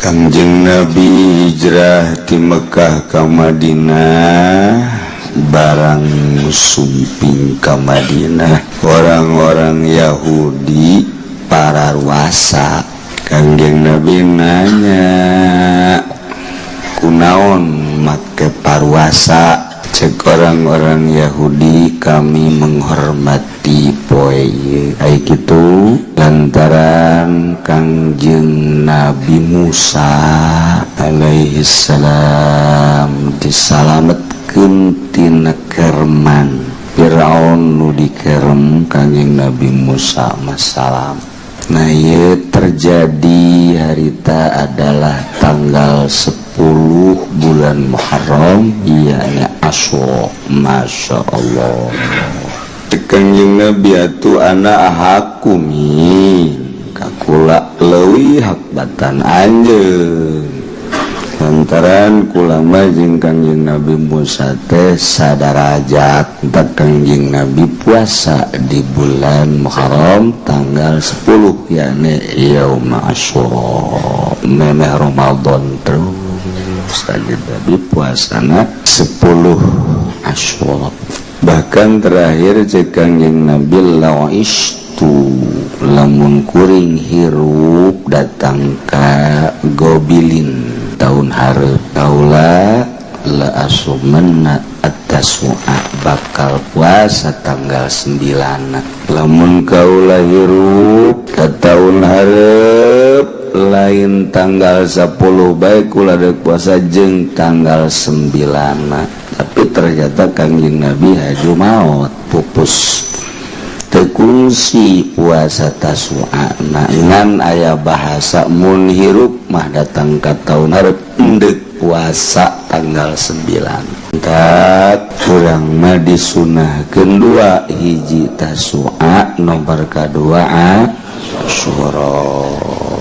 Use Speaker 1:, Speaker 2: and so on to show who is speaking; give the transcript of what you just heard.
Speaker 1: Kangjeng Nabi hijrah ti Mekah ka Madinah barang sumping ka Madinah orang-orang Yahudi pararuasa. Kangjeng Nabi nanya, kunaon make paruasa? Cek orang-orang Yahudi, kami menghormati poe ai kitu lantaran Kangjeng Nabi Musa alaihi salam disalametkeun tina kerman Firaun nu dikerem Kangjeng Nabi Musa masalam. Nah, ieu terjadi harita adalah tanggal 10 bulan Muharram, ianya Asyura. Masya Allah. Kangjeng Nabi atuh ana ahakumi kakula leuwih hak batan anjeun. Lantaran kulama jeung Kangjeng Nabi Musa teh sadarajat. Tak Kangjeng Nabi puasa di bulan Muharram tanggal 10 yakni Yaum Asyura. Memeh Ramadan terus Kangjeng Nabi puasana 10 Asyura. Bahkan terakhir cek Kangjeng Nabi la'istu lamun kuring hirup datang ka gobilin tahun hareup kaula la asumanna at-tasua bakal puasa tanggal 9. Lamun kaula hirup ka tahun hareup lain tanggal 10 bae kula deuk puasa jeung tanggal 9. Tapi ternyata Kangjeng Nabi haju maot pupus tekungsi puasa tasua. Nah, ngan aya bahasa mun hirup mah datang ka taun hareup endeup puasa tanggal 9. Tak urang mah disunahkeun 2, hiji tasua nomor kadua Asyura.